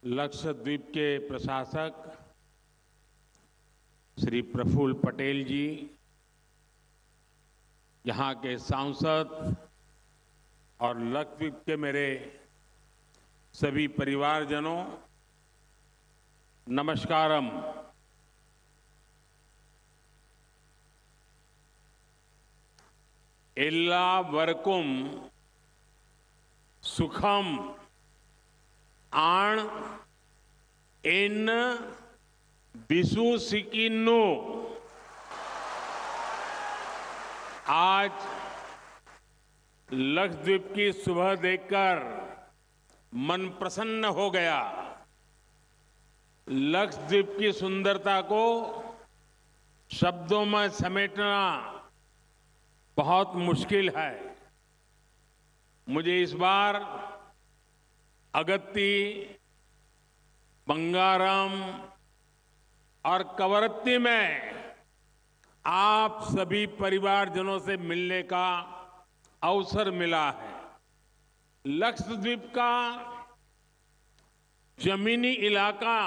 लक्षद्वीप के प्रशासक श्री प्रफुल्ल पटेल जी, यहाँ के सांसद और लक्षद्वीप के मेरे सभी परिवारजनों, नमस्कारम। एल्लावर्कुम सुखम आण इन बिसु सिकिन्नु। आज लक्षद्वीप की सुबह देखकर मन प्रसन्न हो गया। लक्षद्वीप की सुंदरता को शब्दों में समेटना बहुत मुश्किल है। मुझे इस बार अगत्ती, बंगारम और कवरत्ती में आप सभी परिवारजनों से मिलने का अवसर मिला है। लक्षद्वीप का जमीनी इलाका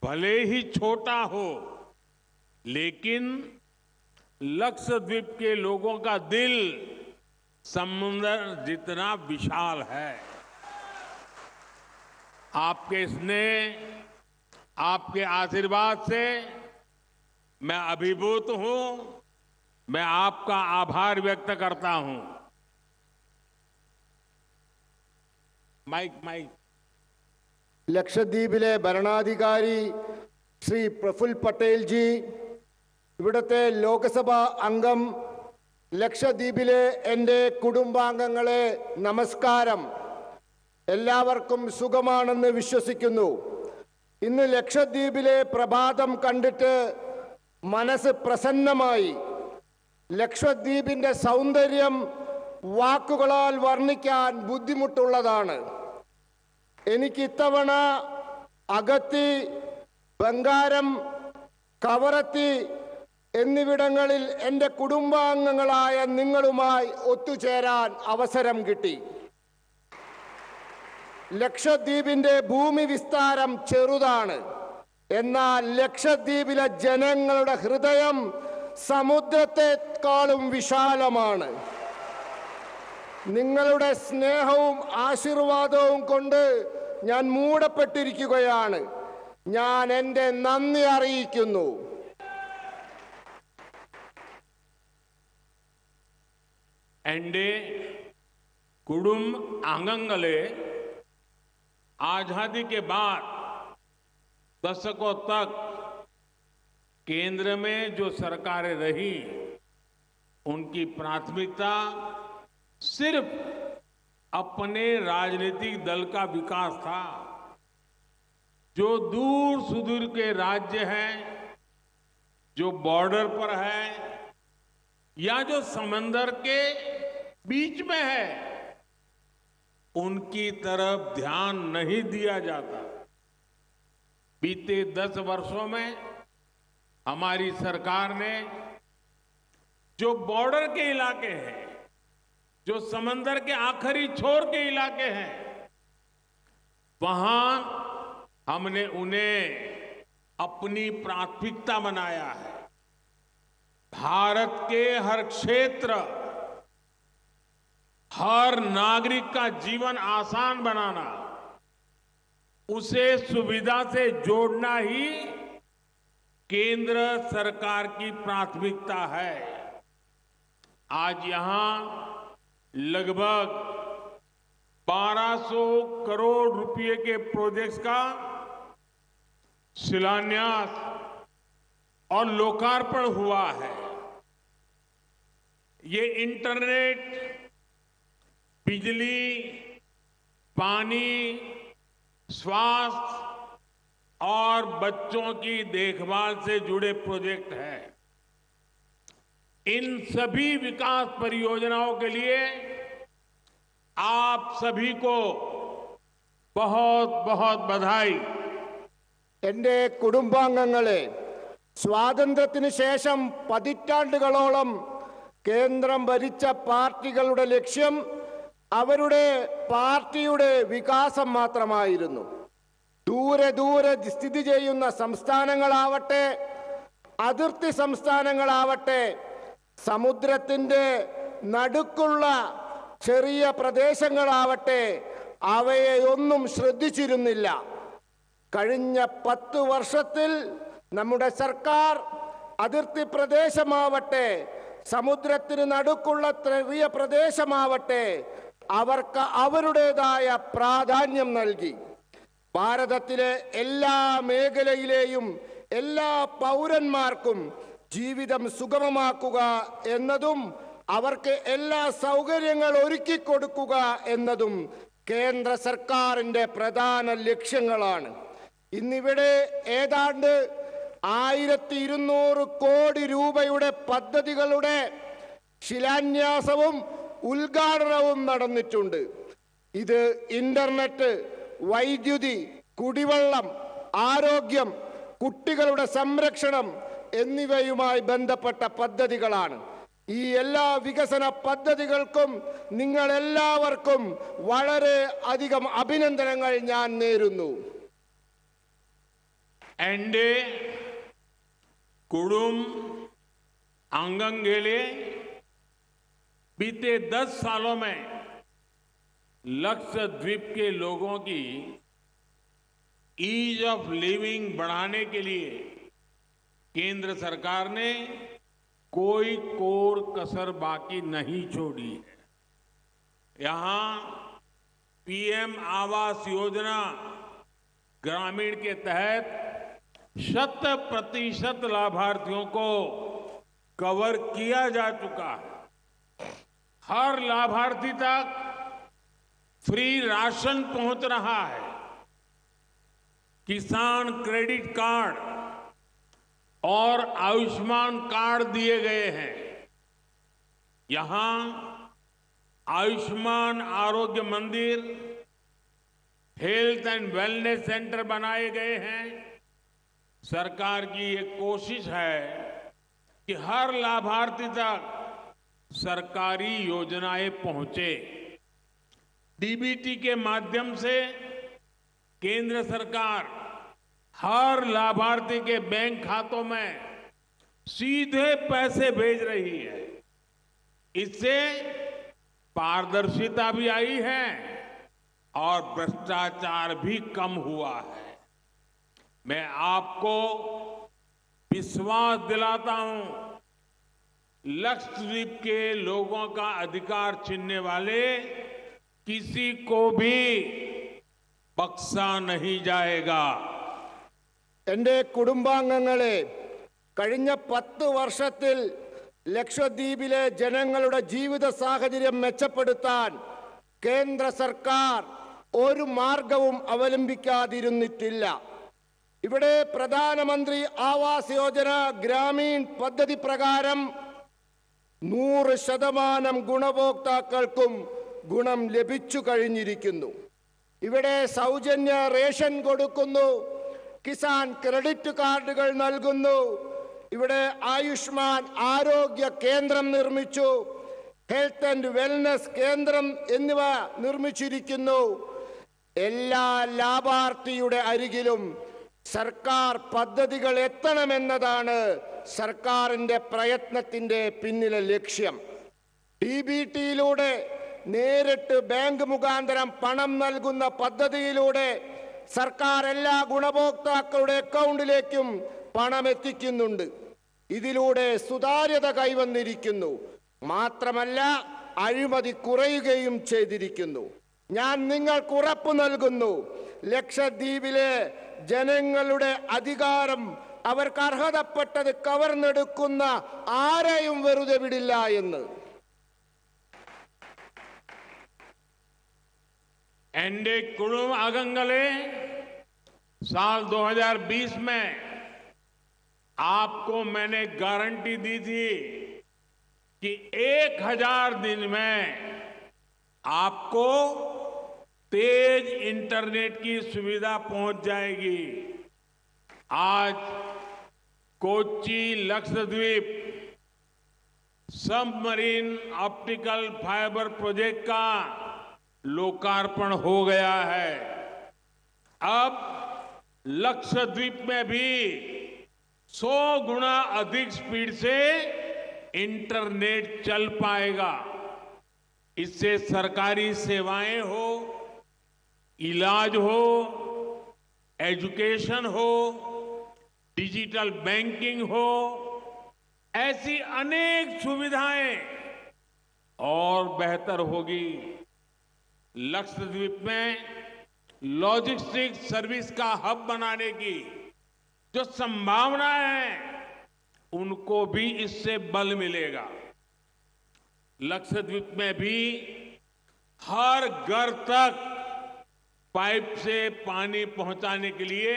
भले ही छोटा हो, लेकिन लक्षद्वीप के लोगों का दिल समुद्र जितना विशाल है। आपके स्नेह, आपके आशीर्वाद से मैं अभिभूत हूं। मैं आपका आभार व्यक्त करता हूं। माइक ലക്ഷദ്വീപിലെ ഭരണാധികാരി ശ്രീ പ്രഫുൽ പട്ടേൽ ജി, ഇവിടുത്തെ ലോക്സഭാ അംഗം, ലക്ഷദ്വീപിലെ എൻ്റെ കുടുംബാംഗങ്ങളെ നമസ്കാരം. എല്ലാവർക്കും സുഖമാണെന്ന് വിശ്വസിക്കുന്നു. ഇന്ന് ലക്ഷദ്വീപിലെ പ്രഭാതം കണ്ടിട്ട് മനസ്സ് പ്രസന്നമായി. ലക്ഷദ്വീപിൻ്റെ സൗന്ദര്യം വാക്കുകളാൽ വർണ്ണിക്കാൻ ബുദ്ധിമുട്ടുള്ളതാണ്. എനിക്ക് ഇത്തവണ അഗത്തി, ബംഗാരം, കവറത്തി എന്നിവിടങ്ങളിൽ എൻ്റെ കുടുംബാംഗങ്ങളായ നിങ്ങളുമായി ഒത്തുചേരാൻ അവസരം കിട്ടി. ലക്ഷദ്വീപിൻ്റെ ഭൂമി വിസ്താരം ചെറുതാണ്. എന്നാൽ ലക്ഷദ്വീപിലെ ജനങ്ങളുടെ ഹൃദയം സമുദ്രത്തെക്കാളും വിശാലമാണ്. നിങ്ങളുടെ സ്നേഹവും ആശീർവാദവും കൊണ്ട് ഞാൻ മൂടപ്പെട്ടിരിക്കുകയാണ്. ഞാൻ എൻ്റെ നന്ദി അറിയിക്കുന്നു. എൻ്റെ कुडुम आंगंगले आजादी के बाद दशकों तक केंद्र में जो सरकारें रही, उनकी प्राथमिकता सिर्फ अपने राजनीतिक दल का विकास था। जो दूर सुदूर के राज्य हैं, जो बॉर्डर पर है या जो समंदर के बीच में है, उनकी तरफ ध्यान नहीं दिया जाता। बीते 10 वर्षों में हमारी सरकार ने जो बॉर्डर के इलाके हैं, जो समंदर के आखिरी छोर के इलाके हैं, वहां हमने उन्हें अपनी प्राथमिकता बनाया है। भारत के हर क्षेत्र, हर नागरिक का जीवन आसान बनाना, उसे सुविधा से जोड़ना ही केंद्र सरकार की प्राथमिकता है। आज यहां लगभग 1200 करोड़ रुपए के प्रोजेक्ट्स का शिलान्यास और लोकार्पण हुआ है। ये इंटरनेट, बिजली, पानी, स्वास्थ्य और बच्चों की देखभाल से जुड़े प्रोजेक्ट हैं। इन सभी विकास परियोजनाओं के लिए आप सभी को बहुत बहुत बधाई। എൻ്റെ കുടുംബാംഗങ്ങളെ, സ്വാതന്ത്ര്യത്തിന് ശേഷം പതിറ്റാണ്ടുകളോളം കേന്ദ്രം ഭരിച്ച പാർട്ടികളുടെ ലക്ഷ്യം അവരുടെ പാർട്ടിയുടെ വികാസം മാത്രമായിരുന്നു. ദൂരെ ദൂരെ സ്ഥിതി ചെയ്യുന്ന സംസ്ഥാനങ്ങളാവട്ടെ, അതിർത്തി സംസ്ഥാനങ്ങളാവട്ടെ, സമുദ്രത്തിന്റെ നടുക്കുള്ള ചെറിയ പ്രദേശങ്ങളാവട്ടെ, അവയെയൊന്നും ശ്രദ്ധിച്ചിരുന്നില്ല. കഴിഞ്ഞ 10 വർഷത്തിൽ നമ്മുടെ സർക്കാർ അതിർത്തി പ്രദേശമാവട്ടെ, സമുദ്രത്തിന് നടുക്കുള്ള ചെറിയ പ്രദേശമാവട്ടെ, അവർക്ക് അവരുടേതായ പ്രാധാന്യം നൽകി. ഭാരതത്തിലെ എല്ലാ മേഖലയിലെയും എല്ലാ പൗരന്മാർക്കും ജീവിതം സുഗമമാക്കുക എന്നതും അവർക്ക് എല്ലാ സൗകര്യങ്ങൾ ഒരുക്കി കൊടുക്കുക എന്നതും കേന്ദ്ര സർക്കാരിന്റെ പ്രധാന ലക്ഷ്യങ്ങളാണ്. ഇന്നിവിടെ ഏതാണ്ട് 1200 കോടി രൂപയുടെ പദ്ധതികളുടെ ശിലാന്യാസവും ഉദ്ഘാടനവും നടന്നിട്ടുണ്ട്. ഇത് ഇന്റർനെറ്റ്, വൈദ്യുതി, കുടിവെള്ളം, ആരോഗ്യം, കുട്ടികളുടെ സംരക്ഷണം എന്നിവയുമായി ബന്ധപ്പെട്ട പദ്ധതികളാണ്. ഈ എല്ലാ വികസന പദ്ധതികൾക്കും നിങ്ങൾ എല്ലാവർക്കും വളരെ അധികം അഭിനന്ദനങ്ങൾ ഞാൻ നേരുന്നു. എന്റെ कुडुम आंगनगेले बीते 10 सालों में लक्षद्वीप के लोगों की ईज ऑफ लिविंग बढ़ाने के लिए केंद्र सरकार ने कोई कोर कसर बाकी नहीं छोड़ी है। यहां पीएम आवास योजना ग्रामीण के तहत 100% लाभार्थियों को कवर किया जा चुका है। हर लाभार्थी तक फ्री राशन पहुंच रहा है। किसान क्रेडिट कार्ड और आयुष्मान कार्ड दिए गए हैं। यहां आयुष्मान आरोग्य मंदिर, हेल्थ एंड वेलनेस सेंटर बनाए गए हैं। सरकार की ये कोशिश है कि हर लाभार्थी तक सरकारी योजनाएं पहुंचे। डीबीटी के माध्यम से केंद्र सरकार हर लाभार्थी के बैंक खातों में सीधे पैसे भेज रही है। इससे पारदर्शिता भी आई है और भ्रष्टाचार भी कम हुआ है। मैं आपको विश्वास दिलाता हूं, लक्षद्वीप के लोगों का अधिकार छीनने वाले किसी को भी बख्शा नहीं जाएगा। എന്റെ കുടുംബാംഗങ്ങളെ, കഴിഞ്ഞ 10 വർഷത്തിൽ ലക്ഷദ്വീപിലെ ജനങ്ങളുടെ ജീവിത സാഹചര്യം മെച്ചപ്പെടുത്താൻ കേന്ദ്ര സർക്കാർ ഒരു മാർഗവും അവലംബിക്കാതിരുന്നിട്ടില്ല. ഇവിടെ പ്രധാനമന്ത്രി ആവാസ് യോജന ഗ്രാമീൺ പദ്ധതി പ്രകാരം 100% ഗുണഭോക്താക്കൾക്കും ഗുണം ലഭിച്ചു കഴിഞ്ഞിരിക്കുന്നു. ഇവിടെ സൗജന്യ റേഷൻ കൊടുക്കുന്നു, കിസാൻ ക്രെഡിറ്റ് കാർഡുകൾ നൽകുന്നു, ഇവിടെ ആയുഷ്മാൻ ആരോഗ്യ കേന്ദ്രം നിർമ്മിച്ചു, ഹെൽത്ത് ആൻഡ് വെൽനസ് കേന്ദ്രം എന്നിവ നിർമ്മിച്ചിരിക്കുന്നു. എല്ലാ ലാഭാർത്ഥിയുടെ അരികിലും സർക്കാർ പദ്ധതികൾ എത്തണമെന്നതാണ് സർക്കാരിന്റെ പ്രയത്നത്തിന്റെ പിന്നിലെ ലക്ഷ്യം. ഡിബിടിയിലൂടെ നേരിട്ട് ബാങ്ക് മുഖാന്തരം പണം നൽകുന്ന പദ്ധതിയിലൂടെ സർക്കാർ എല്ലാ ഗുണഭോക്താക്കളുടെ അക്കൗണ്ടിലേക്കും പണം എത്തിക്കുന്നുണ്ട്. ഇതിലൂടെ സുതാര്യത കൈവന്നിരിക്കുന്നു. മാത്രമല്ല, അഴിമതി കുറയുകയും ചെയ്തിരിക്കുന്നു. ഞാൻ നിങ്ങൾക്ക് ഉറപ്പു നൽകുന്നു, ലക്ഷദ്വീപിലെ ജനങ്ങളുടെ അധികാരം അവർക്ക് അർഹതപ്പെട്ടത് കവർന്നെടുക്കുന്ന ആരെയും വെറുതെ വിടില്ല എന്ന്. एनडीए कुडुम आगंगले साल 2020 में आपको मैंने गारंटी दी थी कि 1000 दिन में आपको तेज इंटरनेट की सुविधा पहुंच जाएगी। आज Kochi Lakshadweep submarine optical fibre project का लोकार्पण हो गया है। अब लक्षद्वीप में भी 100 गुना अधिक स्पीड से इंटरनेट चल पाएगा। इससे सरकारी सेवाएं हो, इलाज हो, एजुकेशन हो, डिजिटल बैंकिंग हो, ऐसी अनेक सुविधाएं और बेहतर होगी। लक्षद्वीप में लॉजिस्टिक्स सर्विस का हब बनाने की जो संभावनाएं हैं, उनको भी इससे बल मिलेगा। लक्षद्वीप में भी हर घर तक पाइप से पानी पहुंचाने के लिए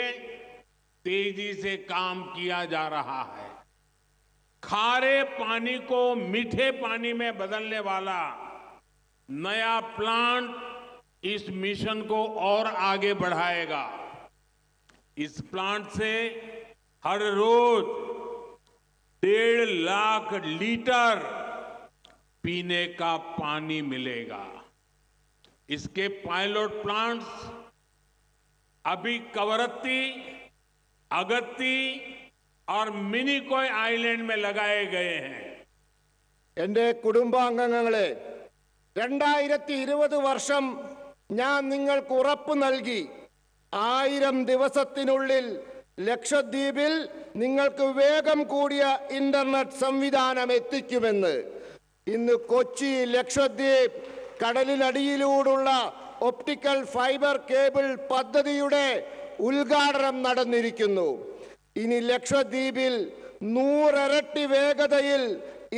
तेजी से काम किया जा रहा है। खारे पानी को मीठे पानी में बदलने वाला नया प्लांट इस मिशन को और आगे बढ़ाएगा। इस प्लांट से हर रोज 1.5 लाख लीटर पीने का पानी मिलेगा। इसके पायलट प्लांट्स अभी कवरत्ती, अगत्ती और मिनिकॉय आइलैंड में लगाए गए हैं। എന്റെ കുടുംബാംഗങ്ങളെ, 2020 വർഷം ഞാൻ നിങ്ങൾക്ക് ഉറപ്പ് നൽകി 1000 ദിവസത്തിനുള്ളിൽ ലക്ഷദ്വീപിൽ നിങ്ങൾക്ക് വേഗം കൂടിയ ഇന്റർനെറ്റ് സംവിധാനം എത്തിക്കുമെന്ന്. ഇന്ന് കൊച്ചി ലക്ഷദ്വീപ് കടലിനടിയിലൂടെയുള്ള ഒപ്റ്റിക്കൽ ഫൈബർ കേബിൾ പദ്ധതിയുടെ ഉദ്ഘാടനം നടന്നിരിക്കുന്നു. ഇനി ലക്ഷദ്വീപിൽ 100 ഇരട്ടി വേഗതയിൽ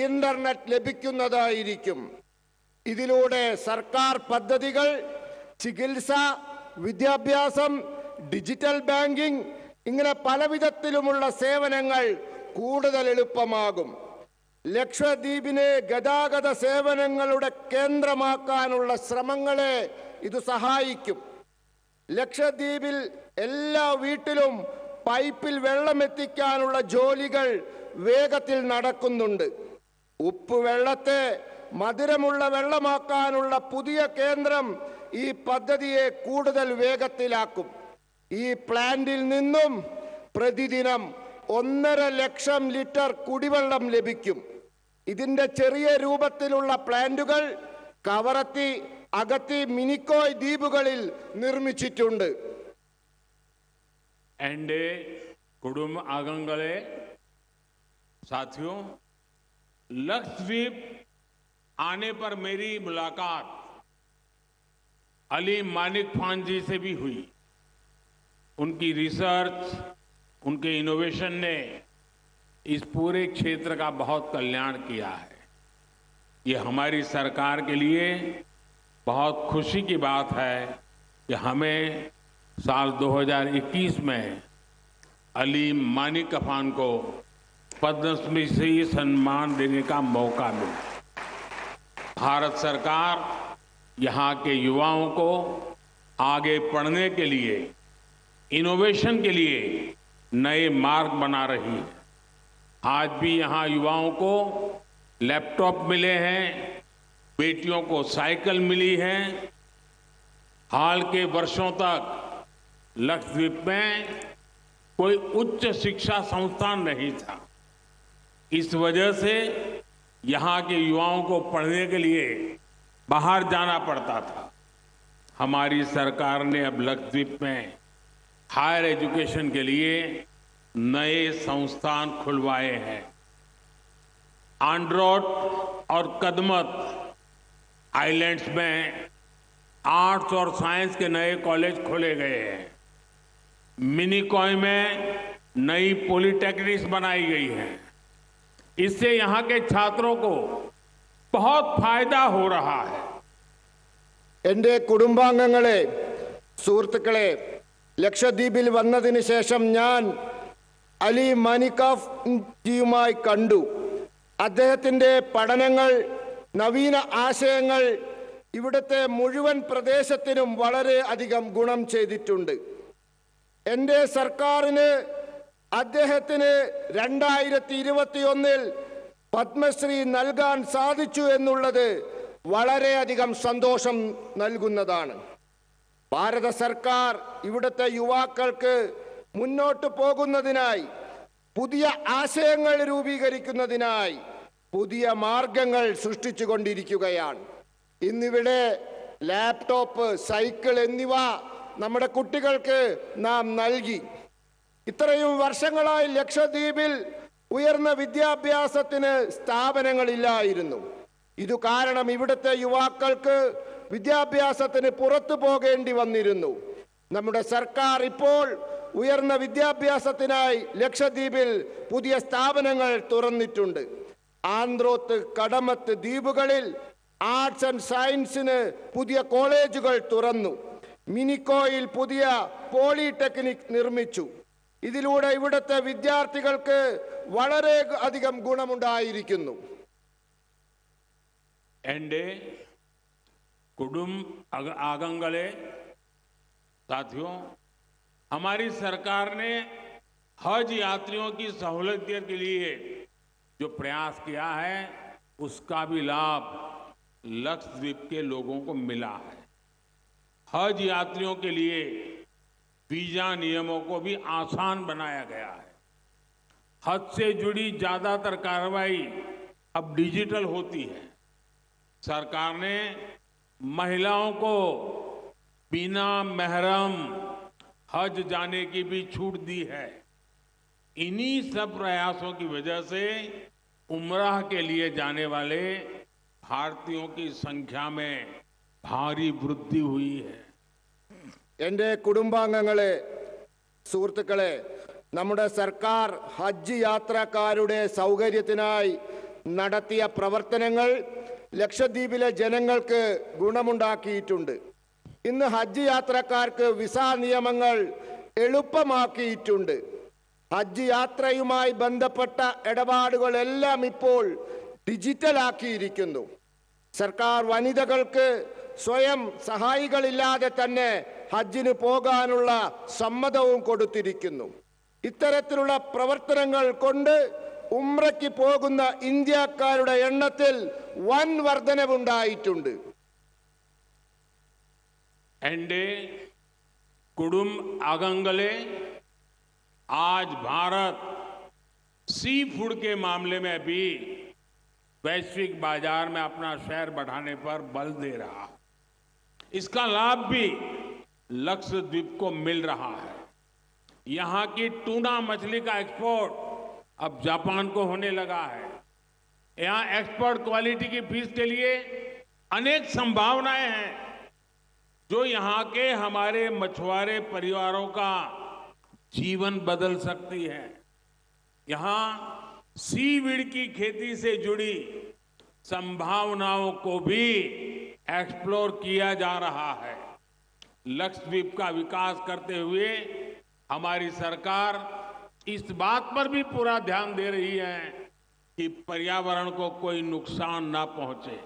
ഇന്റർനെറ്റ് ലഭിക്കുന്നതായിരിക്കും. ഇതിലൂടെ സർക്കാർ പദ്ധതികൾ, ചികിത്സ, വിദ്യാഭ്യാസം, ഡിജിറ്റൽ ബാങ്കിംഗ് ഇങ്ങനെ പലവിധത്തിലുമുള്ള സേവനങ്ങൾ കൂടുതൽ എളുപ്പമാകും. ലക്ഷദ്വീപിനെ ഗതാഗത സേവനങ്ങളുടെ കേന്ദ്രമാക്കാനുള്ള ശ്രമങ്ങളെ ഇത് സഹായിക്കും. ലക്ഷദ്വീപിൽ എല്ലാ വീട്ടിലും പൈപ്പിൽ വെള്ളം എത്തിക്കാനുള്ള ജോലികൾ വേഗത്തിൽ നടക്കുന്നുണ്ട്. ഉപ്പുവെള്ളത്തെ മധുരമുള്ള വെള്ളമാക്കാനുള്ള പുതിയ കേന്ദ്രം ഈ പദ്ധതിയെ കൂടുതൽ വേഗത്തിലാക്കും. ഈ പ്ലാന്റിൽ നിന്നും പ്രതിദിനം 1.5 ലക്ഷം ലിറ്റർ കുടിവെള്ളം ലഭിക്കും. ഇതിന്റെ ചെറിയ രൂപത്തിലുള്ള പ്ലാന്റുകൾ കവറത്തി, അഗത്തി, മിനിക്കോയ് ദ്വീപുകളിൽ നിർമ്മിച്ചിട്ടുണ്ട്. एंडे कुडुम आगंगले साथियों, लक्षद्वीप आने पर मेरी मुलाकात अली मानिक खान जी से भी हुई। उनकी रिसर्च, उनके इनोवेशन ने इस पूरे क्षेत्र का बहुत कल्याण किया है। ये हमारी सरकार के लिए बहुत खुशी की बात है कि हमें साल 2021 में अली मानिक खान को पद्मश्री से सम्मान देने का मौका मिला। भारत सरकार यहाँ के युवाओं को आगे पढ़ने के लिए, इनोवेशन के लिए नए मार्ग बना रही है। आज भी यहाँ युवाओं को लैपटॉप मिले हैं, बेटियों को साइकिल मिली है। हाल के वर्षों तक लक्षद्वीप में कोई उच्च शिक्षा संस्थान नहीं था। इस वजह से यहाँ के युवाओं को पढ़ने के लिए बाहर जाना पड़ता था। हमारी सरकार ने अब लक्षद्वीप में हायर एजुकेशन के लिए नए संस्थान खुलवाए हैं। आंड्रोट और कदमत आइलैंड्स में आर्ट्स और साइंस के नए कॉलेज खोले गए हैं। मिनिकॉय में नई पॉलिटेक्निक्स बनाई गई है। इससे यहाँ के छात्रों को बहुत फायदा हो रहा है। എന്റെ കുടുംബാംഗങ്ങളെ, സുഹൃത്തുക്കളെ, ലക്ഷദ്വീപിൽ വന്നതിന് ശേഷം ഞാൻ അലി മാനിക് ജിയുമായി കണ്ടു. അദ്ദേഹത്തിന്റെ പഠനങ്ങൾ, നവീന ആശയങ്ങൾ ഇവിടുത്തെ മുഴുവൻ പ്രദേശത്തിനും വളരെ അധികം ഗുണം ചെയ്തിട്ടുണ്ട്. എൻ്റെ സർക്കാരിന് അദ്ദേഹത്തിന് 2021 പത്മശ്രീ നൽകാൻ സാധിച്ചു എന്നുള്ളത് വളരെയധികം സന്തോഷം നൽകുന്നതാണ്. ഭാരത സർക്കാർ ഇവിടുത്തെ യുവാക്കൾക്ക് മുന്നോട്ട് പോകുന്നതിനായി, പുതിയ ആശയങ്ങൾ രൂപീകരിക്കുന്നതിനായി പുതിയ മാർഗങ്ങൾ സൃഷ്ടിച്ചുകൊണ്ടിരിക്കുകയാണ്. ഇന്നിവിടെ ലാപ്ടോപ്പ്, സൈക്കിൾ എന്നിവ നമ്മുടെ കുട്ടികൾക്ക് നാം നൽകി. ഇത്രയും വർഷങ്ങളായി ലക്ഷദ്വീപിൽ ഉയർന്ന വിദ്യാഭ്യാസത്തിന് സ്ഥാപനങ്ങളില്ലായിരുന്നു. ഇതു കാരണം ഇവിടുത്തെ യുവാക്കൾക്ക് വിദ്യാഭ്യാസത്തിന് പുറത്തു പോകേണ്ടി വന്നിരുന്നു. നമ്മുടെ സർക്കാർ ഇപ്പോൾ ഉയർന്ന വിദ്യാഭ്യാസത്തിനായി ലക്ഷദ്വീപിൽ പുതിയ സ്ഥാപനങ്ങൾ തുറന്നിട്ടുണ്ട്. ആന്ത്രോത്ത്, കടമത്ത് ദ്വീപുകളിൽ ആർട്സ് ആൻഡ് സയൻസിന് പുതിയ കോളേജുകൾ തുറന്നു. മിനിക്കോയിൽ പുതിയ പോളിടെക്നിക് നിർമ്മിച്ചു. ഇതിലൂടെ ഇവിടുത്തെ വിദ്യാർത്ഥികൾക്ക് വളരെ അധികം ഗുണമുണ്ടായിരിക്കുന്നു. एंडे कुडुम आगंगले साथियों, हमारी सरकार ने हज यात्रियों की सहूलियत के लिए जो प्रयास किया है उसका भी लाभ लक्षद्वीप के लोगों को मिला है। हज यात्रियों के लिए वीजा नियमों को भी आसान बनाया गया है। हज से जुड़ी ज्यादातर कार्रवाई अब डिजिटल होती है। सरकार ने महिलाओं को बिना महरम हज जाने की भी छूट दी है। इन्हीं सब प्रयासों की वजह से उम्राह के लिए जाने वाले भारतीयों की संख्या में भारी वृद्धि हुई है. എൻ്റെ കുടുംബാംഗങ്ങളെ, സുഹൃത്തുക്കളെ, നമ്മുടെ സർക്കാർ ഹജ്ജ് യാത്രക്കാരുടെ സൗകര്യത്തിനായി നടത്തിയ പ്രവർത്തനങ്ങൾ ലക്ഷദ്വീപിലെ ജനങ്ങൾക്ക് ഗുണമുണ്ടാക്കിയിട്ടുണ്ട്. ഇന്ന് ഹജ്ജ് യാത്രക്കാർക്ക് വിസ നിയമങ്ങൾ എളുപ്പമാക്കിയിട്ടുണ്ട്. ഹജ്ജ് യാത്രയുമായി ബന്ധപ്പെട്ട ഇടപാടുകളെല്ലാം ഇപ്പോൾ ഡിജിറ്റലാക്കിയിരിക്കുന്നു. സർക്കാർ വനിതകൾക്ക് സ്വയം സഹായികളില്ലാതെ തന്നെ ഹജ്ജിന് പോകാനുള്ള സമ്മതവും കൊടുത്തിരിക്കുന്നു. ഇത്തരത്തിലുള്ള പ്രവർത്തനങ്ങൾ കൊണ്ട് ഉംറയ്ക്ക് പോകുന്ന ഇന്ത്യക്കാരുടെ എണ്ണത്തിൽ വൻ വർധനവുണ്ടായിട്ടുണ്ട്. एंडे कुडुम आगंगले, आज भारत सी फूड के मामले में भी वैश्विक बाजार में अपना शेयर बढ़ाने पर बल दे रहा है. इसका लाभ भी लक्षद्वीप को मिल रहा है. यहाँ की टूना मछली का एक्सपोर्ट अब जापान को होने लगा है. यहाँ एक्सपोर्ट क्वालिटी की फिश के लिए अनेक संभावनाएं हैं जो यहाँ के हमारे मछुआरे परिवारों का जीवन बदल सकती है. यहाँ सीवीड की खेती से जुड़ी संभावनाओं को भी एक्सप्लोर किया जा रहा है. लक्षद्वीप का विकास करते हुए हमारी सरकार इस बात पर भी पूरा ध्यान दे रही है कि पर्यावरण को कोई नुकसान ना पहुंचे.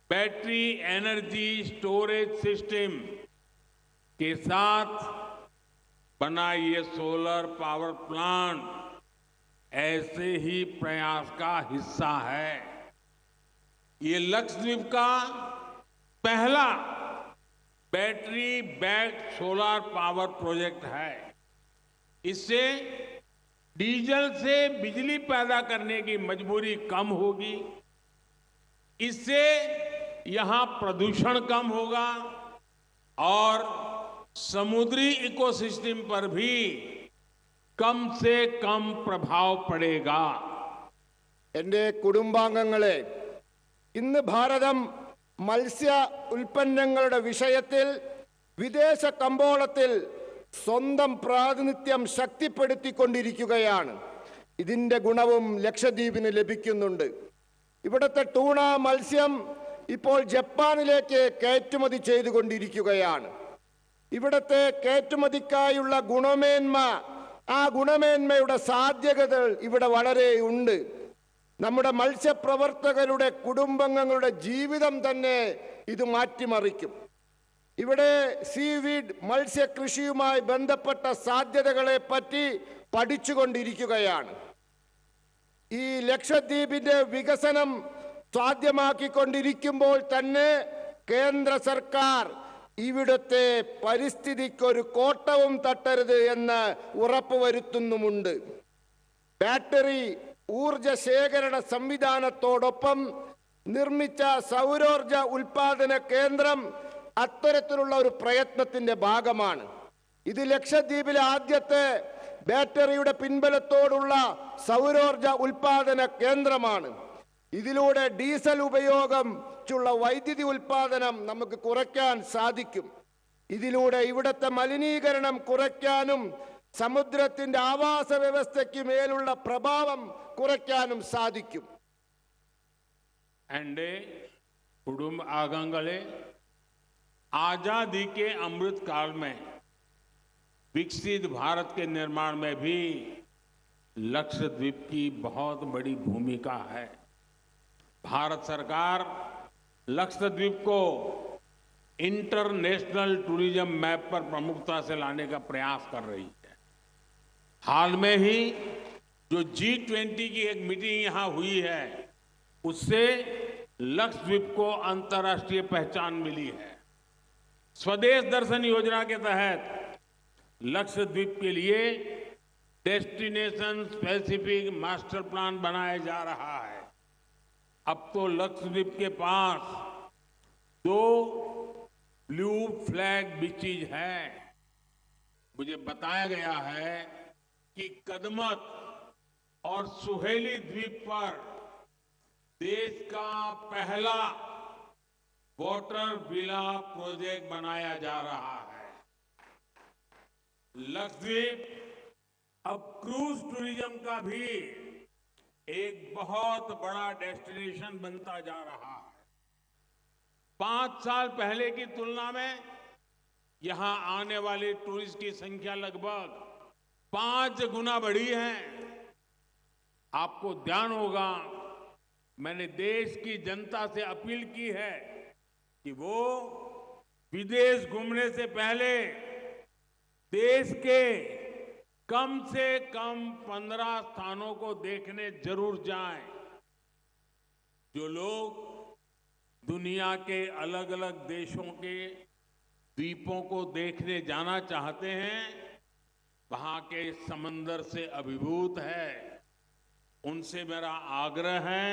बैटरी एनर्जी स्टोरेज सिस्टम के साथ बना ये सोलर पावर प्लांट ऐसे ही प्रयास का हिस्सा है. ये लक्षद्वीप का पहला battery backed solar power project है. इससे डीजल से बिजली पैदा करने की मजबूरी कम होगी. इससे यहां प्रदूषण कम होगा और समुद्री इकोसिस्टम पर भी कम से कम प्रभाव पड़ेगा. എൻ്റെ കുടുംബാംഗങ്ങളെ, ഇന്ന് ഭാരതം മത്സ്യ ഉൽപ്പന്നങ്ങളുടെ വിഷയത്തിൽ വിദേശ കമ്പോളത്തിൽ സ്വന്തം പ്രാതിനിധ്യം ശക്തിപ്പെടുത്തിക്കൊണ്ടിരിക്കുകയാണ്. ഇതിന്റെ ഗുണവും ലക്ഷദ്വീപിന് ലഭിക്കുന്നുണ്ട്. ഇവിടുത്തെ ടൂണ മത്സ്യം ഇപ്പോൾ ജപ്പാനിലേക്ക് കയറ്റുമതി ചെയ്തുകൊണ്ടിരിക്കുകയാണ്. ഇവിടുത്തെ കയറ്റുമതിക്കായുള്ള ഗുണമേന്മ, ആ ഗുണമേന്മയുടെ സാധ്യതകൾ ഇവിടെ വളരെ ഉണ്ട്. നമ്മുടെ മത്സ്യപ്രവർത്തകരുടെ കുടുംബാംഗങ്ങളുടെ ജീവിതം തന്നെ ഇത് മാറ്റിമറിക്കും. ഇവിടെ സീവീഡ് മത്സ്യകൃഷിയുമായി ബന്ധപ്പെട്ട സാധ്യതകളെ പറ്റി പഠിച്ചുകൊണ്ടിരിക്കുകയാണ്. ഈ ലക്ഷദ്വീപിന്റെ വികസനം സാധ്യമാക്കിക്കൊണ്ടിരിക്കുമ്പോൾ തന്നെ കേന്ദ്ര സർക്കാർ ഇവിടുത്തെ പരിസ്ഥിതിക്കൊരു കോട്ടവും തട്ടരുത് എന്ന് ഉറപ്പുവരുത്തുന്നുമുണ്ട്. ബാറ്ററി ഊർജ ശേഖരണ സംവിധാനത്തോടൊപ്പം നിർമ്മിച്ച സൗരോർജ ഉൽപാദന കേന്ദ്രം അത്തരത്തിലുള്ള ഒരു പ്രയത്നത്തിന്റെ ഭാഗമാണ്. ഇത് ലക്ഷദ്വീപിലെ ആദ്യത്തെ ബാറ്ററിയുടെ പിൻബലത്തോടുള്ള സൗരോർജ ഉൽപാദന കേന്ദ്രമാണ്. ഇതിലൂടെ ഡീസൽ ഉപയോഗിച്ചുള്ള വൈദ്യുതി ഉൽപാദനം നമുക്ക് കുറയ്ക്കാൻ സാധിക്കും. ഇതിലൂടെ ഇവിടുത്തെ മലിനീകരണം കുറയ്ക്കാനും സമുദ്രത്തിന്റെ ആവാസ വ്യവസ്ഥയ്ക്ക് മേലുള്ള പ്രഭാവം കുറയ്ക്കാനും സാധിക്കും. एंडे कुडुम्ब आगंगले आजादी के अमृत काल में विकसित भारत के निर्माण में भी लक्षद्वीप की बहुत बड़ी भूमिका है. भारत सरकार लक्षद्वीप को इंटरनेशनल टूरिज्म मैप पर प्रमुखता से लाने का प्रयास कर रही है. हाल में ही जो G20 की एक मीटिंग यहां हुई है, उससे लक्षद्वीप को अंतर्राष्ट्रीय पहचान मिली है. स्वदेश दर्शन योजना के तहत लक्षद्वीप के लिए डेस्टिनेशन स्पेसिफिक मास्टर प्लान बनाया जा रहा है. अब तो लक्षद्वीप के पास 2 ब्लू फ्लैग बीचेज हैं. मुझे बताया गया है कि कदमत और सुहेली द्वीप पर देश का पहला वाटर विला प्रोजेक्ट बनाया जा रहा है. लक्षद्वीप अब क्रूज टूरिज्म का भी एक बहुत बड़ा डेस्टिनेशन बनता जा रहा है. 5 साल पहले की तुलना में यहां आने वाले टूरिस्ट की संख्या लगभग 5 गुना बढ़ी है. आपको ध्यान होगा, मैंने देश की जनता से अपील की है कि वो विदेश घूमने से पहले देश के कम से कम 15 स्थानों को देखने जरूर जाएं. जो लोग दुनिया के अलग अलग देशों के द्वीपों को देखने जाना चाहते हैं, वहां के समंदर से अभिभूत है, उनसे मेरा आग्रह है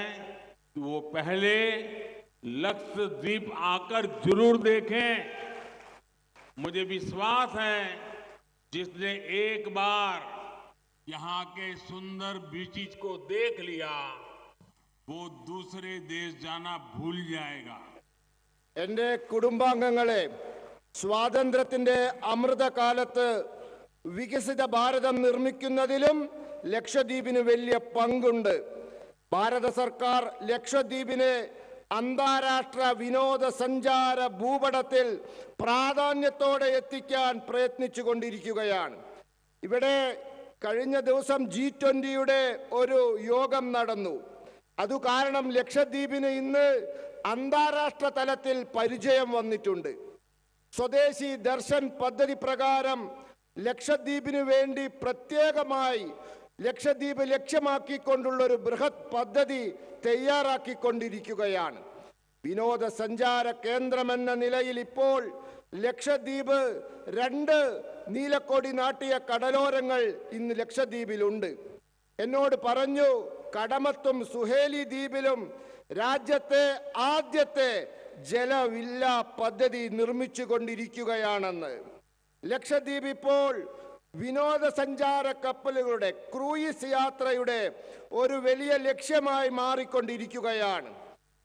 कि वो पहले लक्षद्वीप आकर जरूर देखें. मुझे विश्वास है जिसने एक बार यहाँ के सुंदर बीचेज को देख लिया, वो दूसरे देश जाना भूल जाएगा. എൻ്റെ കുടുംബാംഗങ്ങളെ, സ്വാതന്ത്ര്യത്തിന്റെ അമൃതകാലത്ത് വികസിത ഭാരതം നിർമ്മിക്കുന്നതിലും ലക്ഷദ്വീപിന് വലിയ പങ്കുണ്ട്. ഭാരത സർക്കാർ ലക്ഷദ്വീപിനെ അന്താരാഷ്ട്ര വിനോദസഞ്ചാര ഭൂപടത്തിൽ പ്രാധാന്യത്തോടെ എത്തിക്കാൻ പ്രയത്നിച്ചുകൊണ്ടിരിക്കുകയാണ്. ഇവിടെ കഴിഞ്ഞ ദിവസം G20യുടെ ഒരു യോഗം നടന്നു. അതു കാരണം ലക്ഷദ്വീപിന് ഇന്ന് അന്താരാഷ്ട്ര തലത്തിൽ പരിചയം വന്നിട്ടുണ്ട്. സ്വദേശി ദർശൻ പദ്ധതി പ്രകാരം ലക്ഷദ്വീപിന് വേണ്ടി പ്രത്യേകമായി ലക്ഷദ്വീപ് ലക്ഷ്യമാക്കിക്കൊണ്ടുള്ള ഒരു ബൃഹത് പദ്ധതി തയ്യാറാക്കിക്കൊണ്ടിരിക്കുകയാണ്. വിനോദസഞ്ചാര കേന്ദ്രമെന്ന നിലയിൽ ഇപ്പോൾ ലക്ഷദ്വീപ് 2 നീലക്കൊടി നാട്ടിയ കടലോരങ്ങൾ ഇന്ന് ലക്ഷദ്വീപിലുണ്ട്. എന്നോട് പറഞ്ഞു, കടമത്തും സുഹേലി ദ്വീപിലും രാജ്യത്തെ ആദ്യത്തെ ജലവില്ല പദ്ധതി നിർമ്മിച്ചുകൊണ്ടിരിക്കുകയാണെന്ന്. ലക്ഷദ്വീപ് ഇപ്പോൾ വിനോദസഞ്ചാര കപ്പലുകളുടെ ക്രൂയിസ് യാത്രയുടെ ഒരു വലിയ ലക്ഷ്യമായി മാറിക്കൊണ്ടിരിക്കുകയാണ്.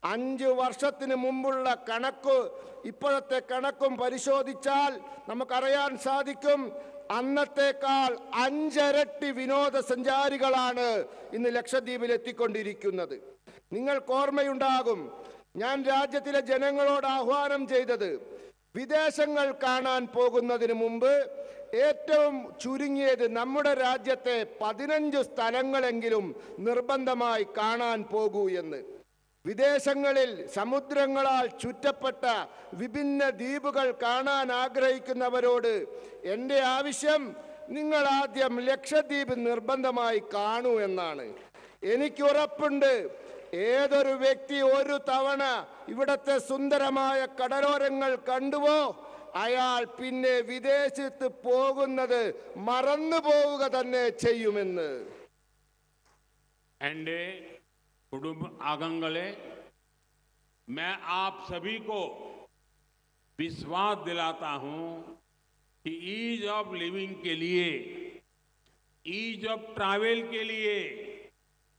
5 വർഷത്തിന് മുമ്പുള്ള കണക്ക് ഇപ്പോഴത്തെ കണക്കും പരിശോധിച്ചാൽ നമുക്കറിയാൻ സാധിക്കും, അന്നത്തേക്കാൾ 5 ഇരട്ടി വിനോദസഞ്ചാരികളാണ് ഇന്ന് ലക്ഷദ്വീപിൽ എത്തിക്കൊണ്ടിരിക്കുന്നത്. നിങ്ങൾക്ക് ഓർമ്മയുണ്ടാകും, ഞാൻ രാജ്യത്തിലെ ജനങ്ങളോട് ആഹ്വാനം ചെയ്തത് വിദേശങ്ങൾ കാണാൻ പോകുന്നതിന് മുമ്പ് ഏറ്റവും ചുരുങ്ങിയത് നമ്മുടെ രാജ്യത്തെ 15 സ്ഥലങ്ങളെങ്കിലും നിർബന്ധമായി കാണാൻ പോകൂ എന്ന്. വിദേശങ്ങളിൽ സമുദ്രങ്ങളാൽ ചുറ്റപ്പെട്ട വിഭിന്ന ദ്വീപുകൾ കാണാൻ ആഗ്രഹിക്കുന്നവരോട് എൻ്റെ ആവശ്യം, നിങ്ങൾ ആദ്യം ലക്ഷദ്വീപ് നിർബന്ധമായി കാണൂ എന്നാണ്. എനിക്കുറപ്പുണ്ട്, ഏതൊരു വ്യക്തി ഒരു തവണ ഇവിടത്തെ സുന്ദരമായ കടലോരങ്ങൾ കണ്ടുവോ, അയാൾ പിന്നെ വിദേശത്ത് പോകുന്നത് മറന്നു പോവുക തന്നെ ചെയ്യുമെന്ന്. एंडे कुटुंब आगंगले मैं आप सभी को विश्वास दिलाता हूं कि ईज ऑफ लिविंग के लिए, ईज ऑफ ट्रैवल के लिए,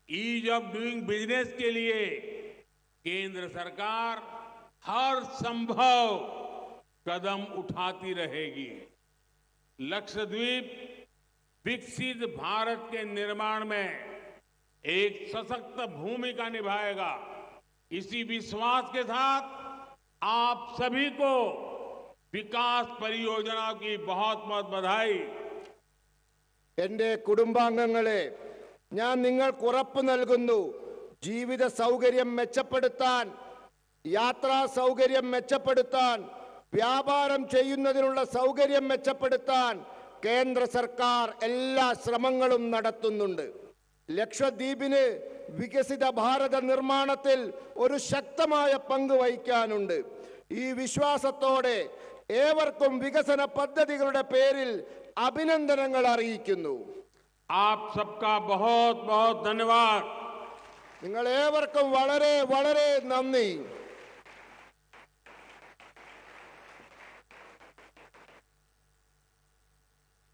ईज ऑफ डूइंग बिजनेस के लिए केंद्र सरकार हर संभव कदम उठाती रहेगी. लक्षद्वीप विकसित भारत के निर्माण में एक सशक्त भूमिका निभाएगा. इसी विश्वास के साथ आप सभी को विकास परियोजनाओं की बहुत बहुत बधाई. എന്റെ കുടുംബാംഗങ്ങളെ, ഞാൻ നിങ്ങൾക്ക് ഉറപ്പ് നൽകുന്നു, ജീവിത സൗകര്യം മെച്ചപ്പെടുത്താൻ, യാത്രാ സൗകര്യം മെച്ചപ്പെടുത്താൻ, വ്യാപാരം ചെയ്യുന്നതിനുള്ള സൗകര്യം മെച്ചപ്പെടുത്താൻ കേന്ദ്ര സർക്കാർ എല്ലാ ശ്രമങ്ങളും നടത്തുന്നുണ്ട്. ലക്ഷദ്വീപിന് വികസിത ഭാരത നിർമ്മാണത്തിൽ ഒരു ശക്തമായ പങ്ക് വഹിക്കാനുണ്ട്. ഈ വിശ്വാസത്തോടെ ഏവർക്കും വികസന പദ്ധതികളുടെ പേരിൽ അഭിനന്ദനങ്ങൾ അറിയിക്കുന്നു. आप सबका बहुत बहुत धन्यवाद. നിങ്ങൾ ഏവർക്കും വളരെ വളരെ നന്ദി.